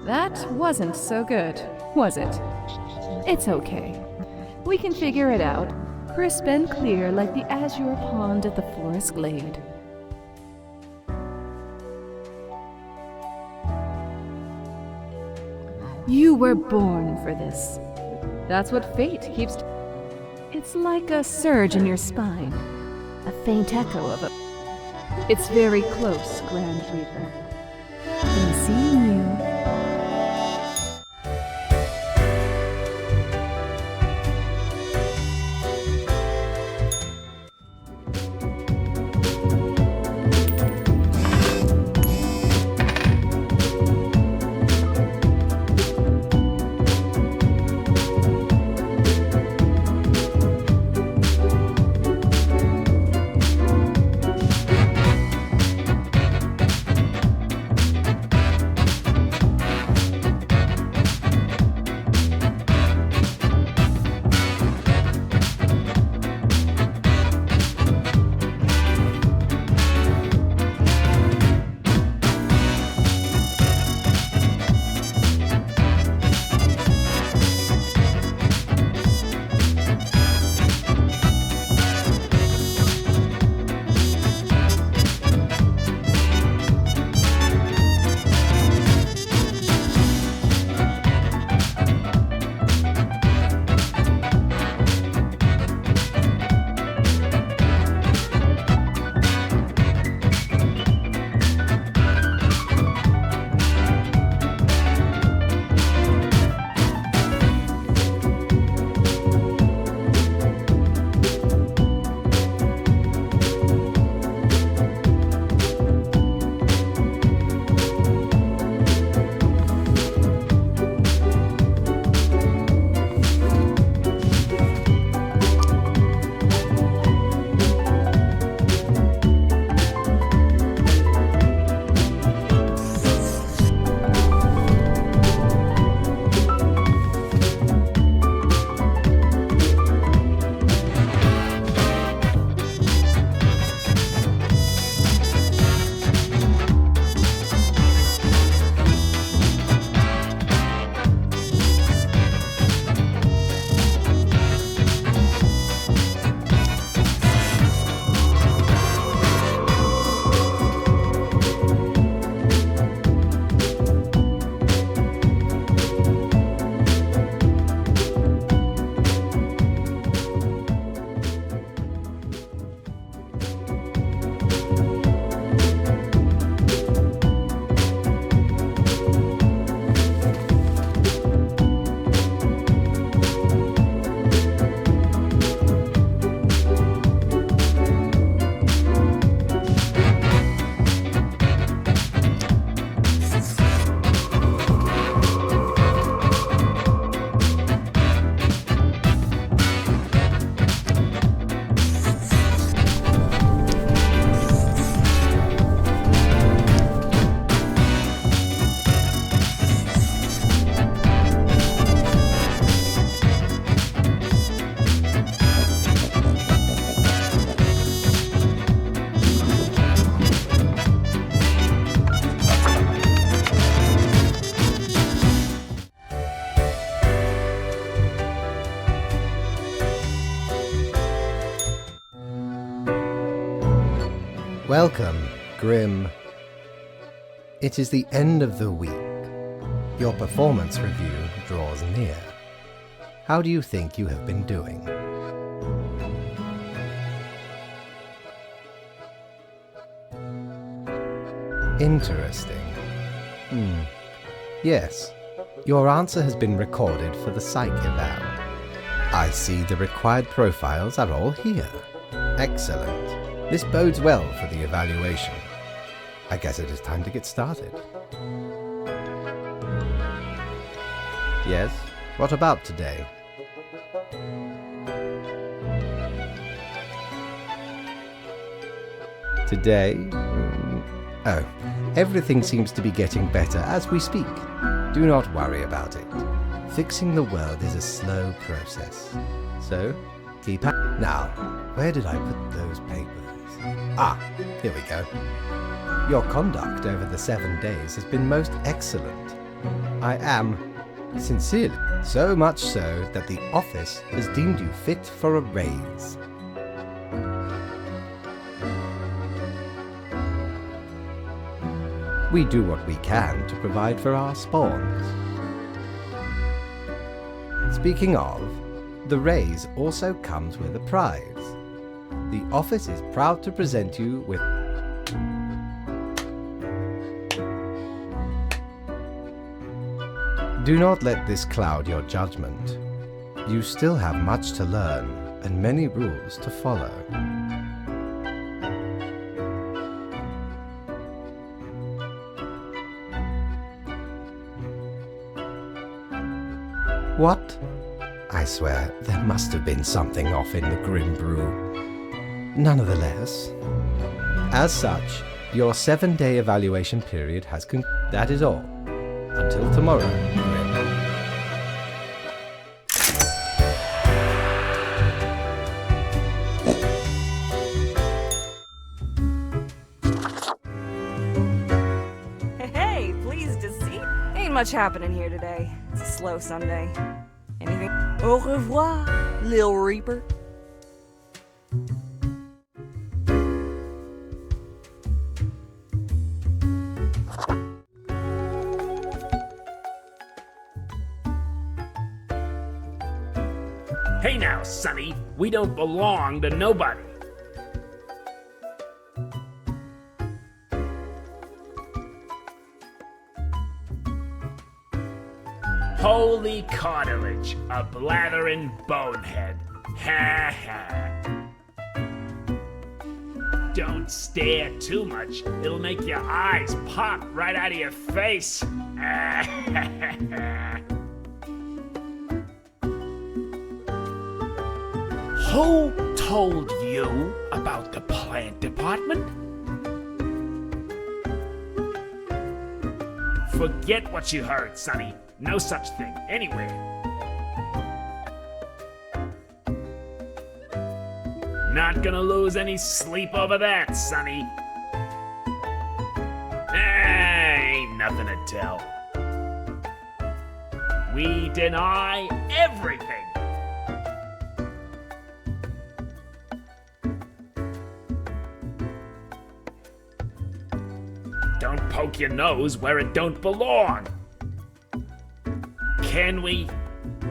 That wasn't so good, was it? It's okay. We can figure it out. Crisp and clear like the azure pond at the forest glade. You were born for this. That's what fate keeps... It's like a surge in your spine. A faint echo of a... It's very close, Grand Reaper. Been seeing you. Welcome, Grim. It is the end of the week. Your performance review draws near. How do you think you have been doing? Interesting. Yes, your answer has been recorded for the psych eval. I see the required profiles are all here. Excellent. This bodes well for the evaluation. I guess it is time to get started. Yes, what about today? Today? Oh, everything seems to be getting better as we speak. Do not worry about it. Fixing the world is a slow process. So, Keep now, where did I put those papers? Ah, here we go. Your conduct over the 7 days has been most excellent. I am, sincerely, so much so that the office has deemed you fit for a raise. We do what we can to provide for our spawns. Speaking of, the raise also comes with a prize. The office is proud to present you with Do not let this cloud your judgment. You still have much to learn and many rules to follow. What? I swear, there must have been something off in the Grim Brew. Nonetheless, as such, your 7-day evaluation period has concluded. That is all. Until tomorrow, Grim. Hey, pleased to see. Ain't much happening here today. It's a slow Sunday. Anything? Au revoir, Lil Reaper. Hey now, Sonny, we don't belong to nobody. Holy cartilage, a blathering bonehead. Ha ha. Don't stare too much, it'll make your eyes pop right out of your face. Who told you about the plant department? Forget what you heard, Sonny. No such thing anywhere. Not gonna lose any sleep over that, Sonny. Ain't nothing to tell. We deny everything. Don't poke your nose where it don't belong. Can we?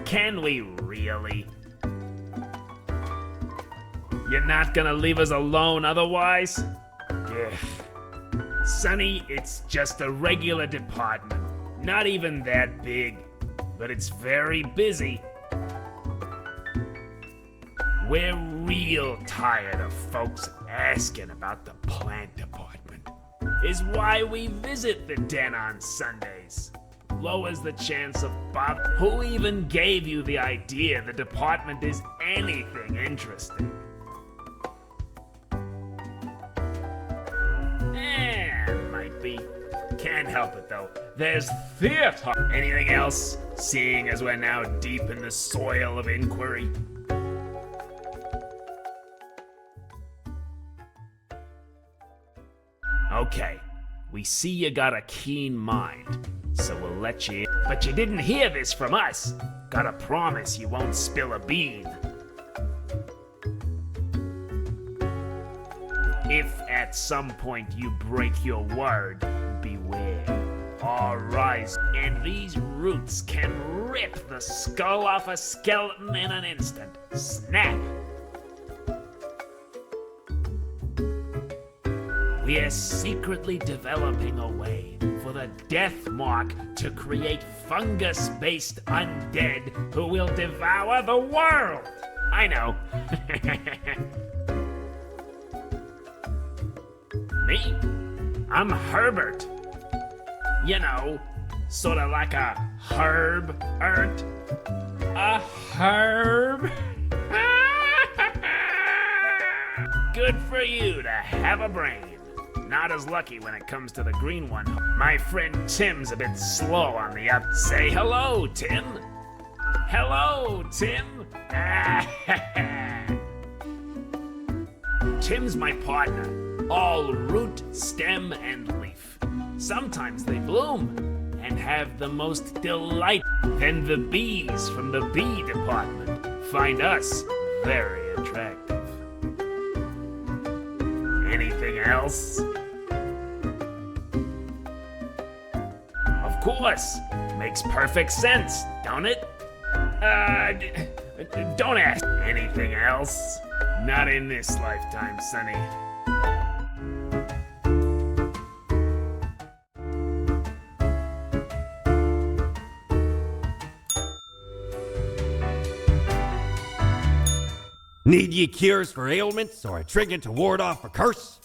Can we really? You're not gonna leave us alone otherwise? Ugh. Sonny, it's just a regular department. Not even that big, but it's very busy. We're real tired of folks asking about the plant department. Is why we visit the den on Sundays. Lowers the chance of Bob. Who even gave you the idea the department is anything interesting? Might be. Can't help it though. There's theater. Anything else? Seeing as we're now deep in the soil of inquiry. Okay, we see you got a keen mind, so we'll let you in. But you didn't hear this from us. Gotta promise you won't spill a bean. If at some point you break your word, beware. Our rise and these roots can rip the skull off a skeleton in an instant. Snap! We are secretly developing a way for the Death Mark to create fungus-based undead who will devour the world. I know. Me? I'm Herbert. You know, sort of like a herb-ert. A herb? Good for you to have a brain. Not as lucky when it comes to the green one. My friend Tim's a bit slow on the up. Say hello, Tim. Hello, Tim. Tim's my partner, all root, stem, and leaf. Sometimes they bloom and have the most delight. Then the bees from the bee department find us very attractive. Anything else? Of course, makes perfect sense, don't it? Don't ask. Anything else? Not in this lifetime, Sonny. Need ye cures for ailments or a trinket to ward off a curse?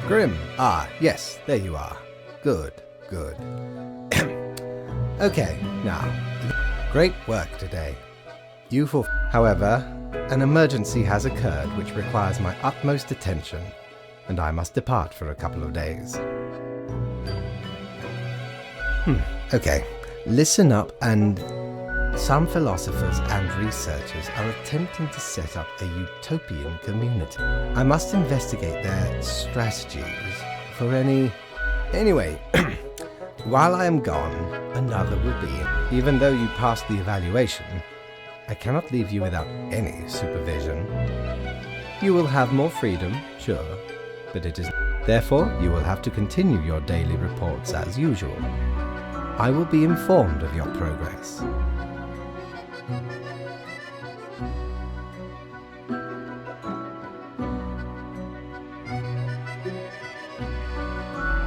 Grim. Ah, yes, there you are. Good, good. Okay, now, great work today. You However, an emergency has occurred which requires my utmost attention, and I must depart for a couple of days. Okay, listen up. And some philosophers and researchers are attempting to set up a utopian community. I must investigate their strategies for any... Anyway, while I am gone, another will be. Even though you passed the evaluation, I cannot leave you without any supervision. You will have more freedom, sure, but it is... Therefore, you will have to continue your daily reports as usual. I will be informed of your progress.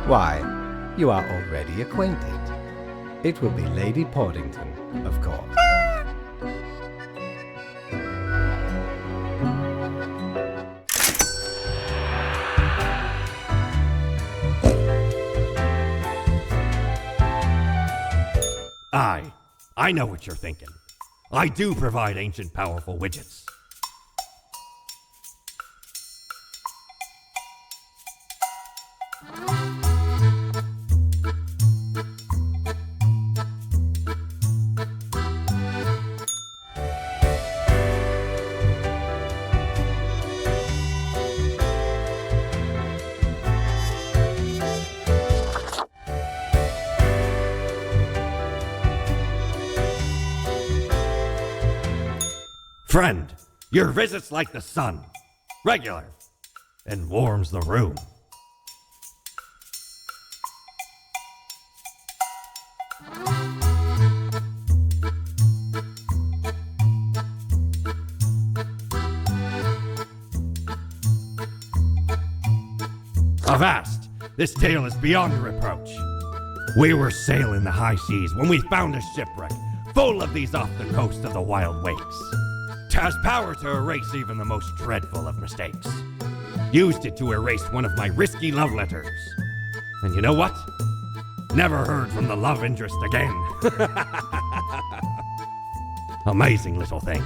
Why, you are already acquainted. It will be Lady Portington, of course. I know what you're thinking. I do provide ancient powerful widgets. Friend, your visit's like the sun, regular, and warms the room. Avast! This tale is beyond reproach. We were sailing the high seas when we found a shipwreck full of these off the coast of the wild wakes. Has power to erase even the most dreadful of mistakes. Used it to erase one of my risky love letters. And you know what? Never heard from the love interest again. Amazing little thing.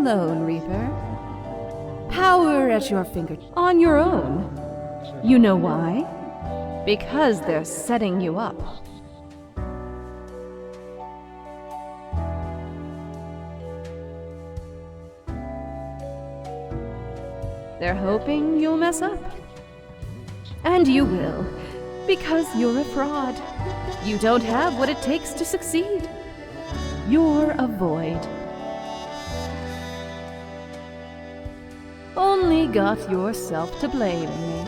alone, Reaper. Power at your fingertips, on your own. You know why? Because they're setting you up. They're hoping you'll mess up. And you will, because you're a fraud. You don't have what it takes to succeed. You're a void. Only got yourself to blame, mate.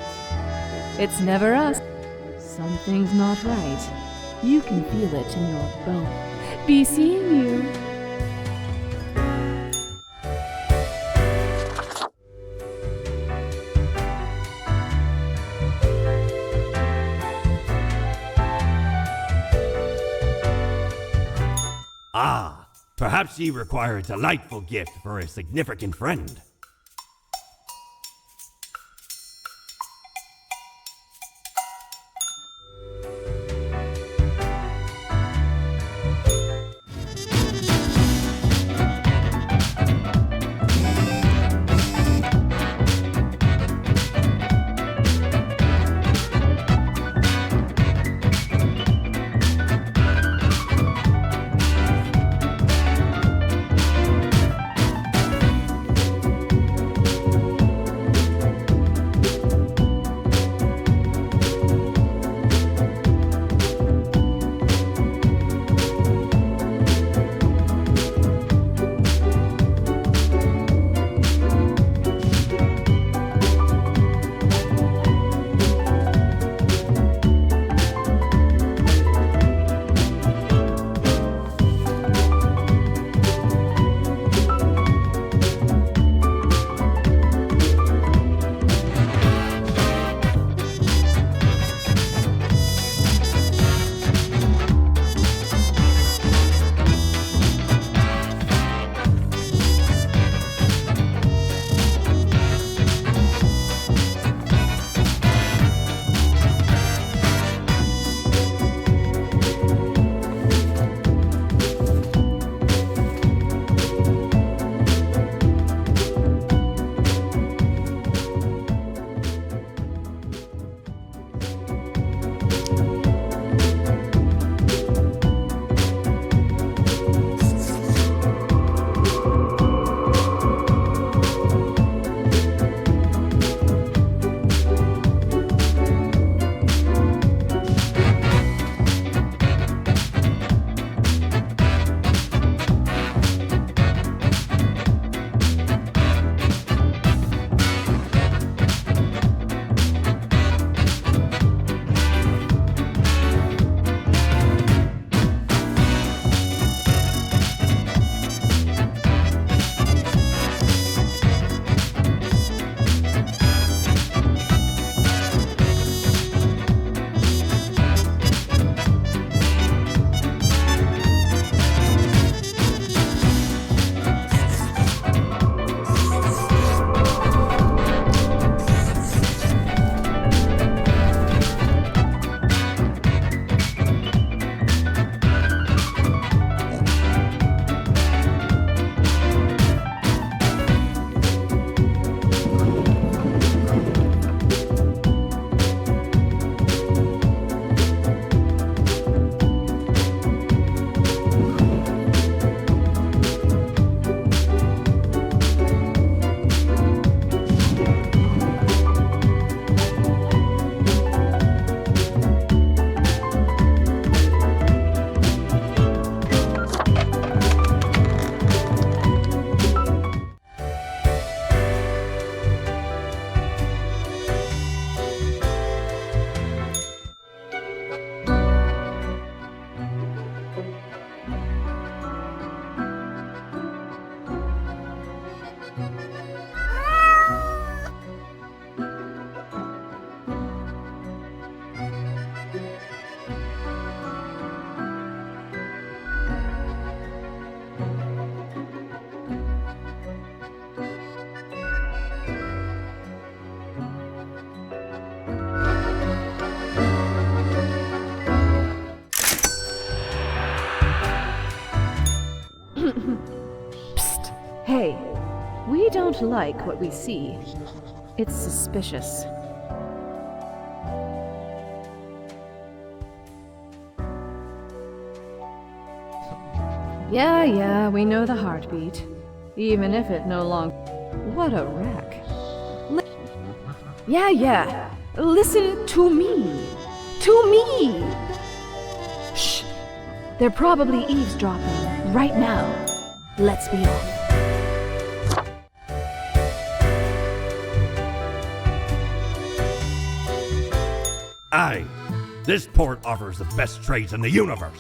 It's never us. Something's not right. You can feel it in your bone. Be seeing you. Ah, perhaps ye require a delightful gift for a significant friend. don't like what we see. It's suspicious. Yeah, we know the heartbeat. Even if it no longer... What a wreck. Yeah. Listen to me. To me! Shh. They're probably eavesdropping right now. Let's be off. Aye, this port offers the best trades in the universe.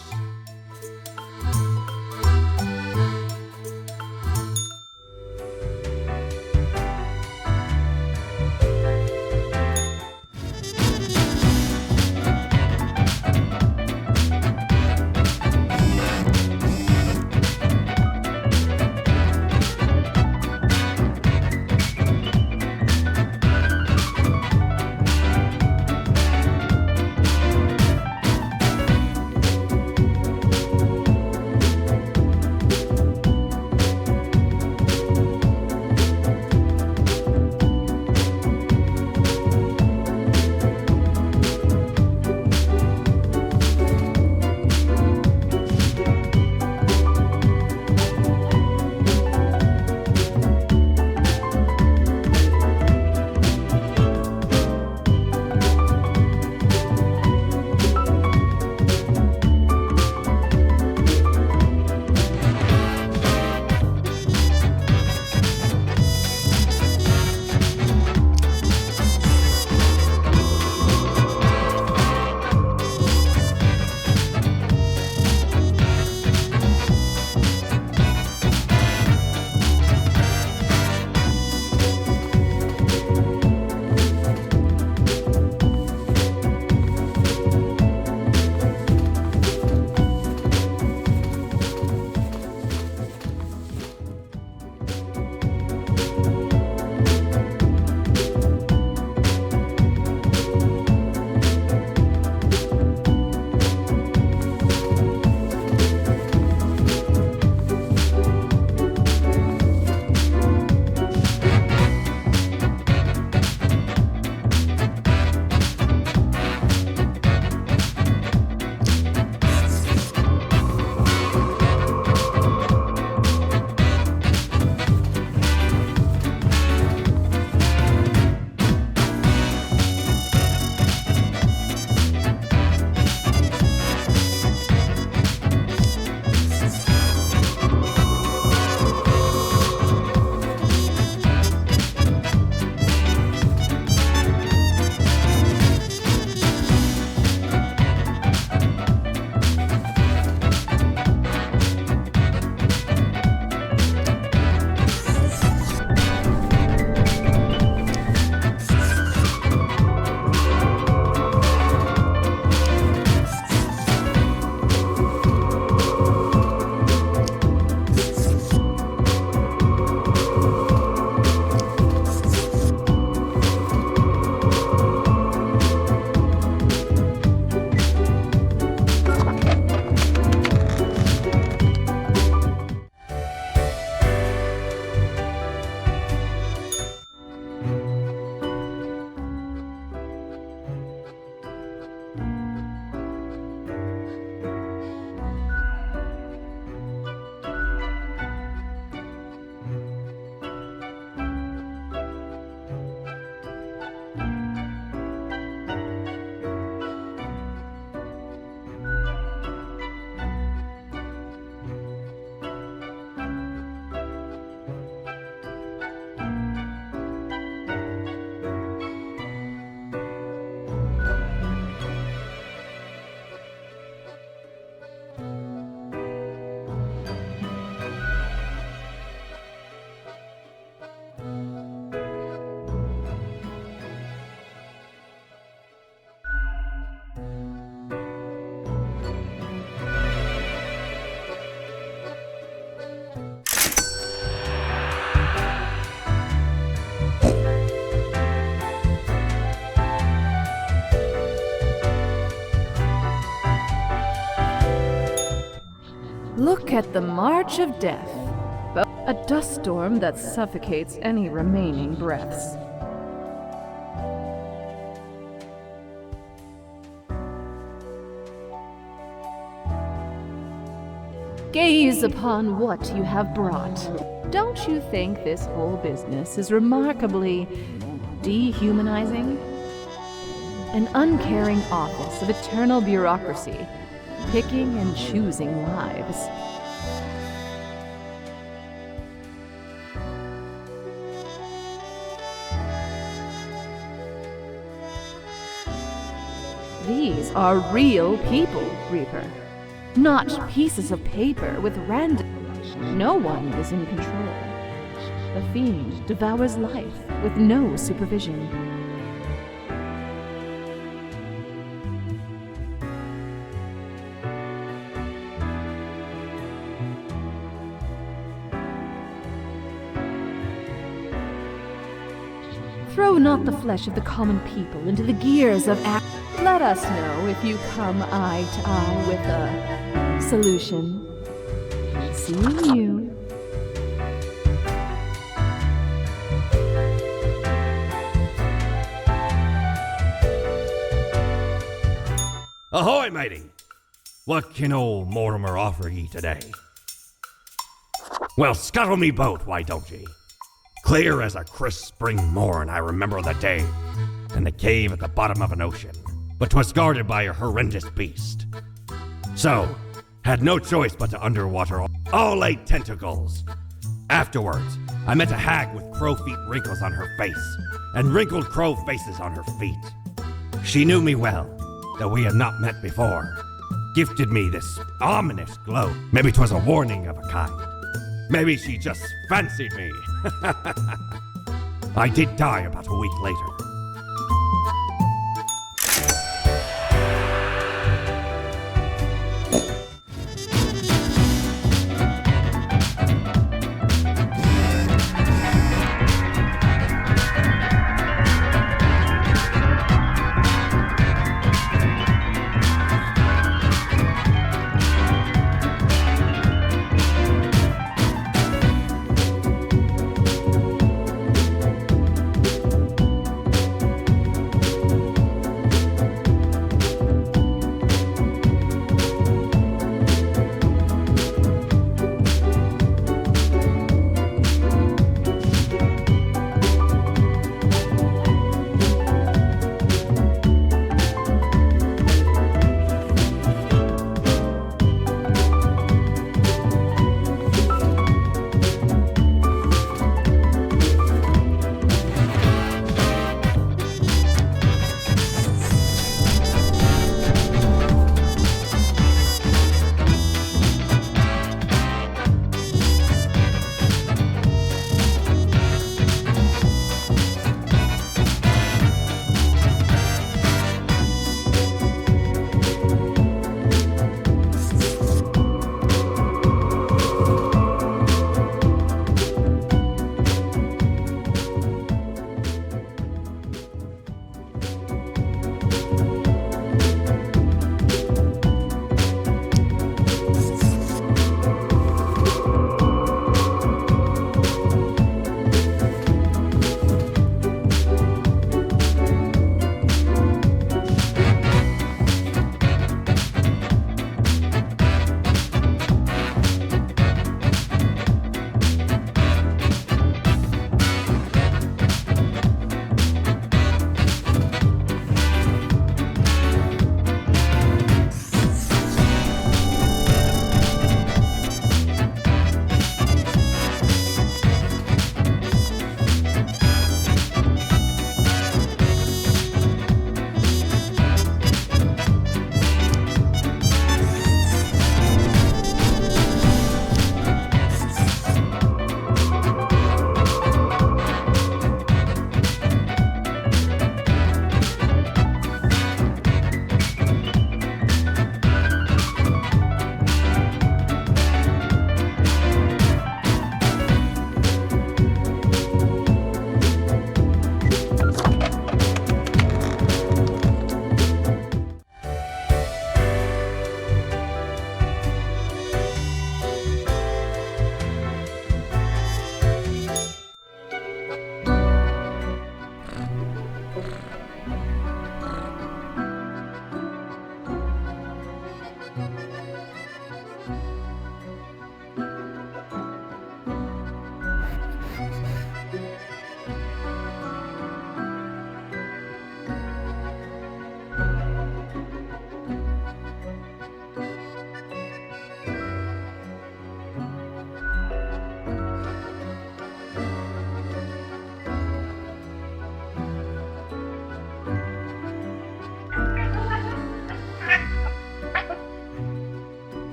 Look at the march of death. A dust storm that suffocates any remaining breaths. Gaze upon what you have brought. Don't you think this whole business is remarkably dehumanizing? An uncaring office of eternal bureaucracy, picking and choosing lives. These are real people, Reaper. Not pieces of paper with random... No one is in control. The fiend devours life with no supervision. Throw not the flesh of the common people into the gears of act. Let us know if you come eye to eye with a solution. Seeing you. Ahoy, matey! What can old Mortimer offer ye today? Well, scuttle me boat, why don't ye? Clear as a crisp spring morn, I remember the day, in the cave at the bottom of an ocean, but 'twas guarded by a horrendous beast. So, had no choice but to underwater all 8 tentacles. Afterwards, I met a hag with crow feet wrinkles on her face, and wrinkled crow faces on her feet. She knew me well, though we had not met before, gifted me this ominous glow. Maybe 'twas a warning of a kind. Maybe she just fancied me. I did die about a week later.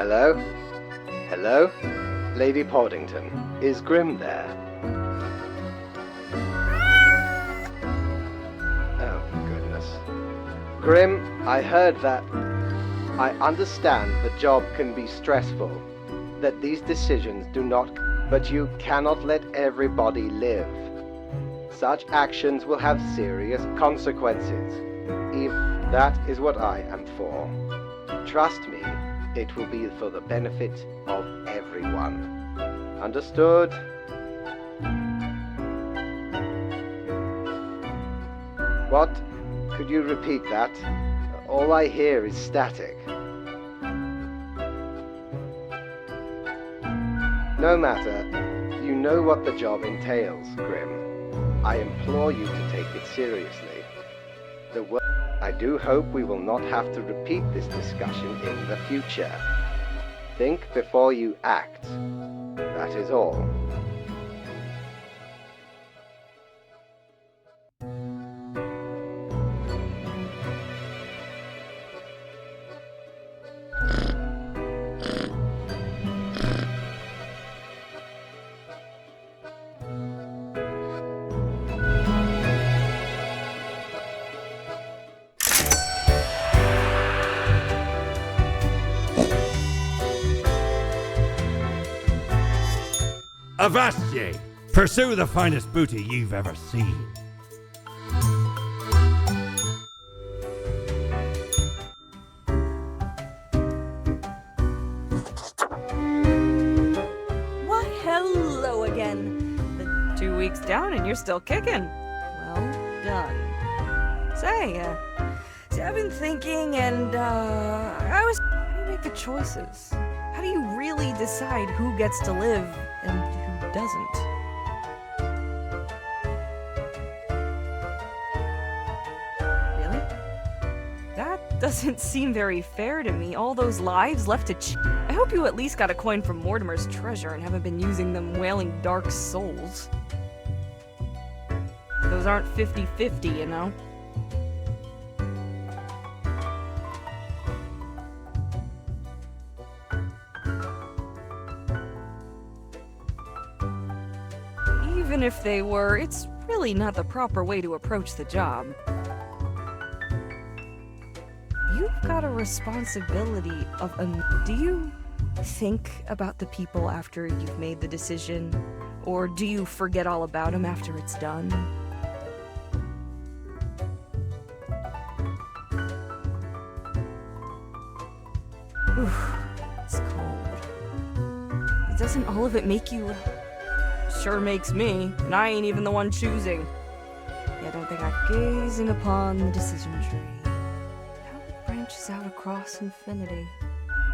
Hello? Hello? Lady Poddington, is Grim there? Oh, goodness. Grim, I heard that. I understand the job can be stressful, that these decisions do not, but you cannot let everybody live. Such actions will have serious consequences. That is what I am for. Trust me, it will be for the benefit of everyone. Understood? What? Could you repeat that? All I hear is static. No matter. You know what the job entails, Grim. I implore you to take it seriously. I do hope we will not have to repeat this discussion in the future. Think before you act. That is all. Avast ye! Pursue the finest booty you've ever seen. Why, hello again. 2 weeks down and you're still kicking. Well done. Say, I've been thinking and, how do you make the choices? How do you really decide who gets to live and who doesn't? Really? That doesn't seem very fair to me. All those lives left to I hope you at least got a coin from Mortimer's treasure and haven't been using them wailing dark souls. Those aren't 50-50, you know? Even if they were, it's really not the proper way to approach the job. You've got a responsibility of Do you think about the people after you've made the decision? Or do you forget all about them after it's done? Oof, it's cold. Doesn't all of it make you... Sure makes me, and I ain't even the one choosing. Yeah, I don't think I'm gazing upon the decision tree. How it branches out across infinity.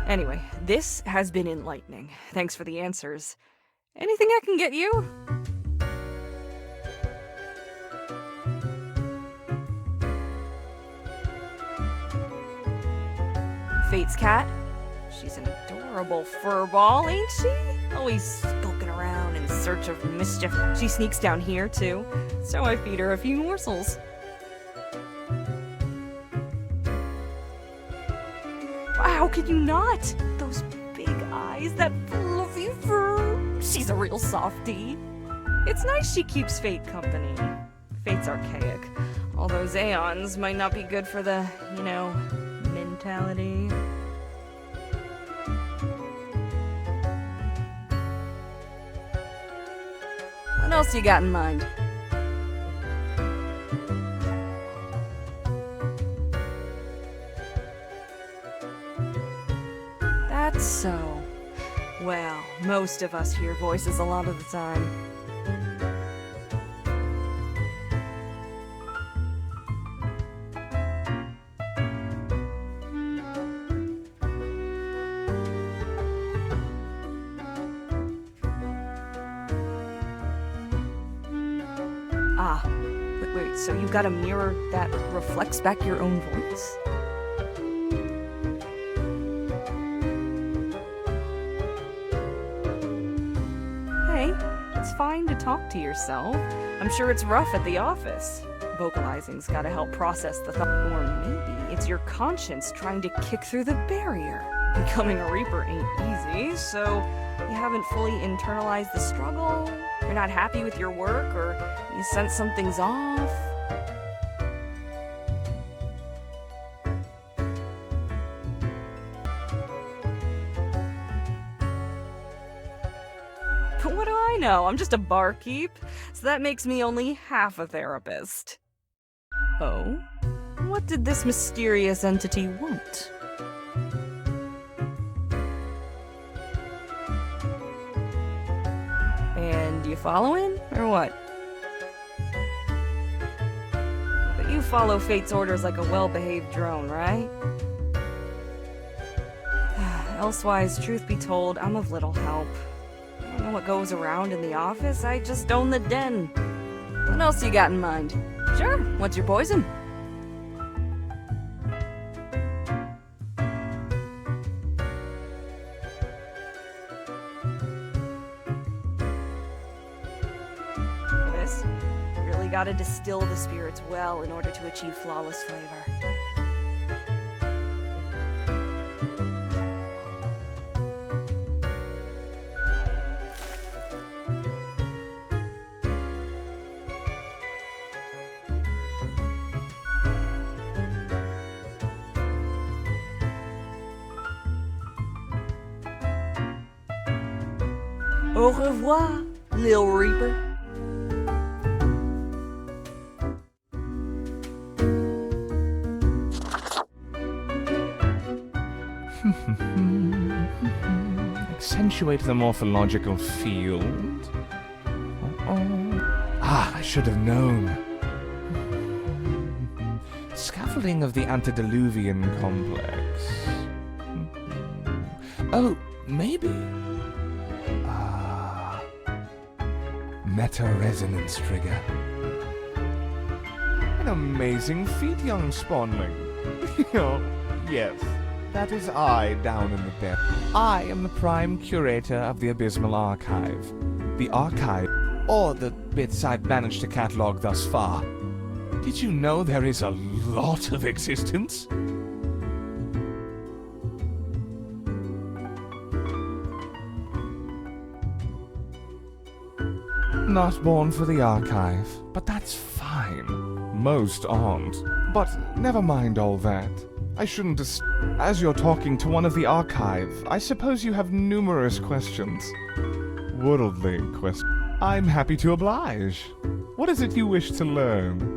Anyway, this has been enlightening. Thanks for the answers. Anything I can get you? Fate's cat? She's an adorable furball, ain't she? Always skulking around in search of mischief. She sneaks down here, too, so I feed her a few morsels. How could you not? Those big eyes, that fluffy fur. She's a real softie. It's nice she keeps Fate company. Fate's archaic. All those aeons might not be good for the, you know, mentality. What else you got in mind? That's so. Well, most of us hear voices a lot of the time. Ah, wait, so you got a mirror that reflects back your own voice? Hey, it's fine to talk to yourself. I'm sure it's rough at the office. Vocalizing's gotta help process the thought. Or maybe it's your conscience trying to kick through the barrier. Becoming a Reaper ain't easy, so you haven't fully internalized the struggle, you're not happy with your work, or you sense something's off. But what do I know? I'm just a barkeep, so that makes me only half a therapist. Oh? What did this mysterious entity want? And you following, or what? But you follow Fate's orders like a well-behaved drone, right? Elsewise, truth be told, I'm of little help. I don't know what goes around in the office, I just own the den. What else you got in mind? Sure, what's your poison? Really gotta distill the spirits well in order to achieve flawless flavor. Au revoir, Lil Reaper. Accentuate the morphological field. Ah, I should have known. Scaffolding of the antediluvian complex. Oh, maybe. Meta-resonance trigger. An amazing feat, young spawnling. Yes. That is I down in the depth. I am the prime curator of the Abysmal Archive. The archive, or the bits I've managed to catalog thus far. Did you know there is a lot of existence? Not born for the archive, but that's fine. Most aren't. But never mind all that. I shouldn't as you're talking to one of the archive, I suppose you have numerous questions. Worldly questions. I'm happy to oblige. What is it you wish to learn?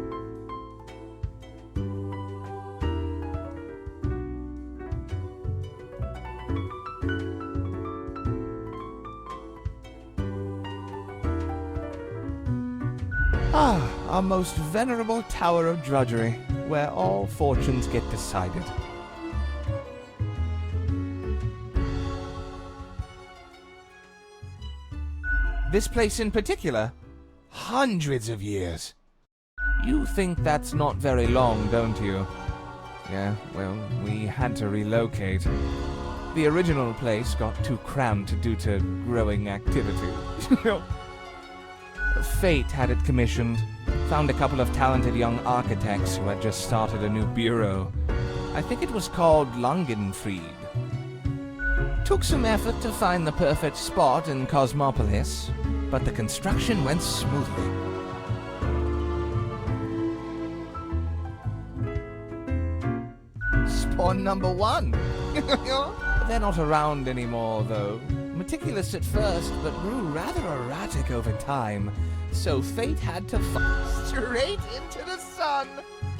Our most venerable tower of drudgery, where all fortunes get decided. This place in particular? Hundreds of years. You think that's not very long, don't you? Yeah, well, we had to relocate. The original place got too cramped due to growing activity. Fate had it commissioned. Found a couple of talented young architects who had just started a new bureau. I think it was called Langenfried. Took some effort to find the perfect spot in Cosmopolis, but the construction went smoothly. Spawn number 1! They're not around anymore, though. Meticulous at first, but grew rather erratic over time. So Fate had to straight into the sun!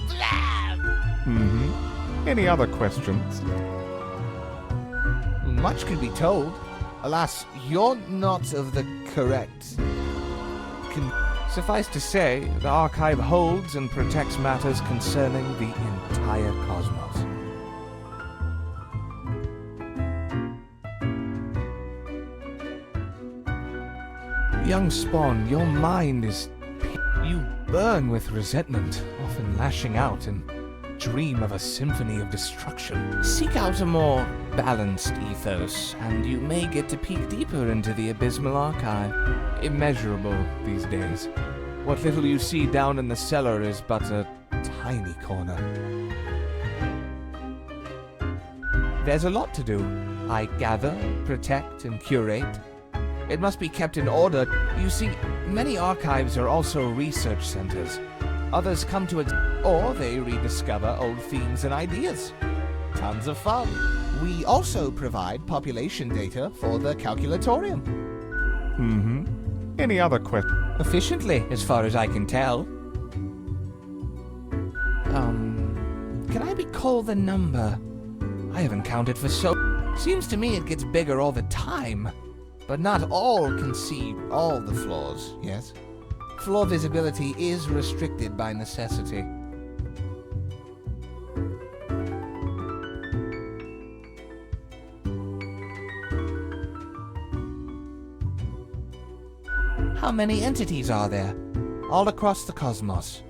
Blam! Any other questions? Much could be told. Alas, you're not of the correct... Suffice to say, the archive holds and protects matters concerning the entire cosmos. Young Spawn, your mind is... You burn with resentment, often lashing out and dream of a symphony of destruction. Seek out a more balanced ethos, and you may get to peek deeper into the Abysmal Archive. Immeasurable these days. What little you see down in the cellar is but a tiny corner. There's a lot to do. I gather, protect, and curate. It must be kept in order. You see, many archives are also research centers. Others come to it, or they rediscover old themes and ideas. Tons of fun. We also provide population data for the calculatorium. Any other questions? Efficiently, as far as I can tell. Can I recall the number? I haven't counted for so... Seems to me it gets bigger all the time. But not all can see all the floors, yes? Floor visibility is restricted by necessity. How many entities are there? All across the cosmos.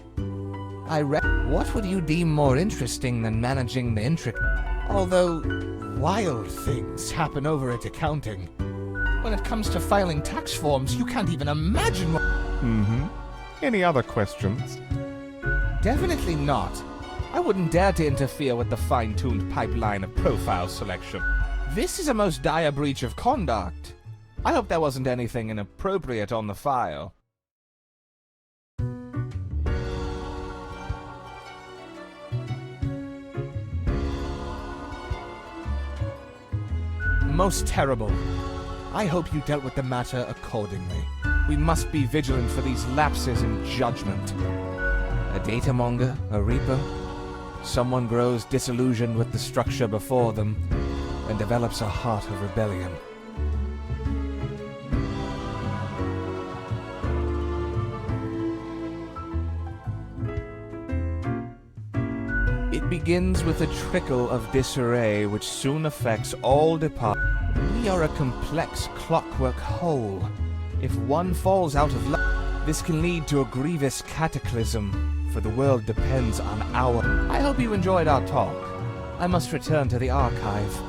What would you deem more interesting than managing the intricate? Although, wild things happen over at accounting. When it comes to filing tax forms, you can't even imagine what... Any other questions? Definitely not. I wouldn't dare to interfere with the fine-tuned pipeline of profile selection. This is a most dire breach of conduct. I hope there wasn't anything inappropriate on the file. Most terrible. I hope you dealt with the matter accordingly. We must be vigilant for these lapses in judgment. A datamonger, a reaper, someone grows disillusioned with the structure before them and develops a heart of rebellion. It begins with a trickle of disarray which soon affects all departments. We are a complex clockwork whole. If one falls out of line, this can lead to a grievous cataclysm, for the world depends on our... I hope you enjoyed our talk. I must return to the archive.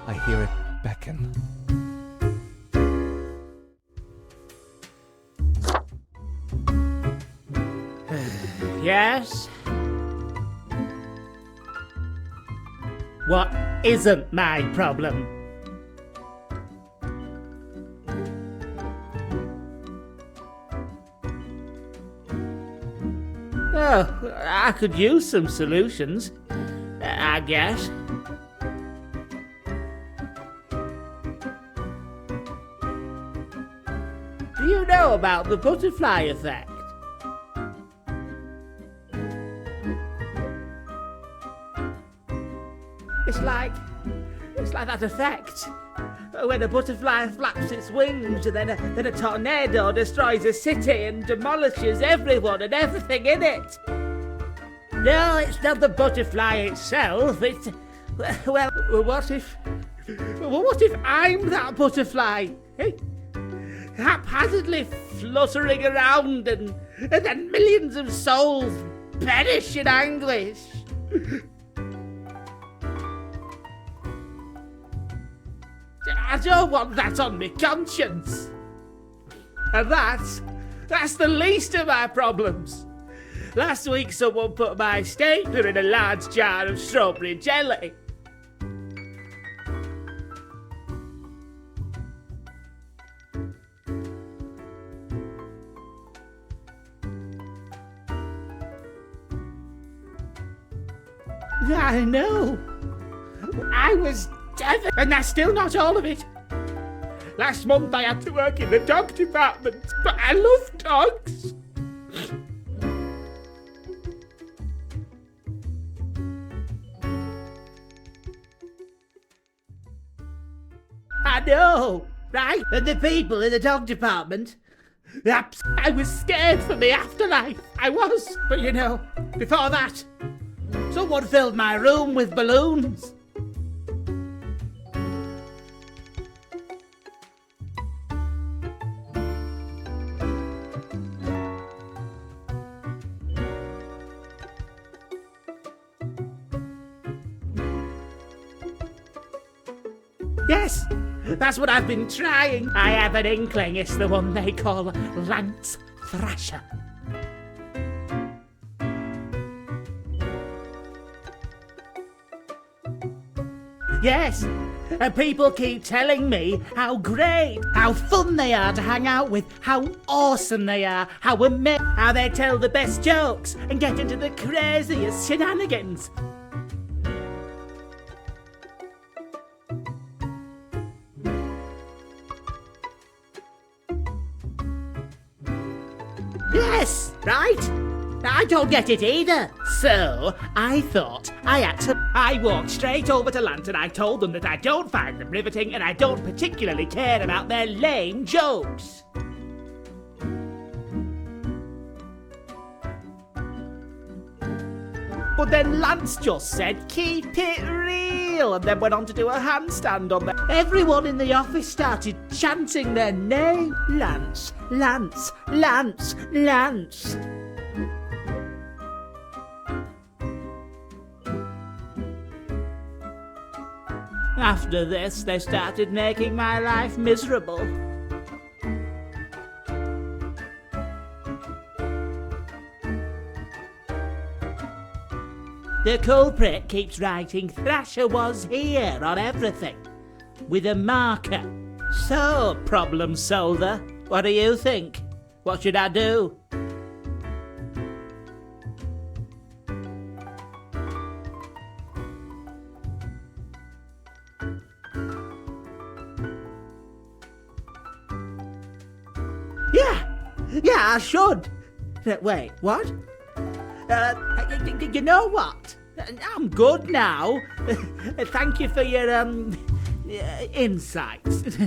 I hear it beckon. Yes? What isn't my problem? Oh, I could use some solutions, I guess. Do you know about the butterfly effect? It's like that effect when a butterfly flaps its wings and then a tornado destroys a city and demolishes everyone and everything in it. No, it's not the butterfly itself. It's well, what if I'm that butterfly? Eh? Haphazardly fluttering around and then millions of souls perish in anguish. I don't want that on my conscience. And that's the least of my problems. Last week someone put my stapler in a large jar of strawberry jelly. I know. I was devastated, and that's still not all of it. Last month I had to work in the dog department, but I love dogs. I know, right? And the people in the dog department, I was scared for the afterlife. I was. But you know, before that, someone filled my room with balloons. Yes, that's what I've been trying. I have an inkling it's the one they call Lance Thrasher. Yes, and people keep telling me how great, how fun they are to hang out with, how awesome they are, how they tell the best jokes and get into the craziest shenanigans. Yes, right? I don't get it either. So, I thought I had to... I walked straight over to Lance and I told them that I don't find them riveting and I don't particularly care about their lame jokes. But then Lance just said, keep it real, and then went on to do a handstand on them. Everyone in the office started chanting their name. Lance, Lance, Lance, Lance. After this, they started making my life miserable. The culprit keeps writing Thrasher was here on everything, with a marker. So, problem solver, what do you think? What should I do? Yeah, I should. Wait, what? You know what? I'm good now. Thank you for your insights.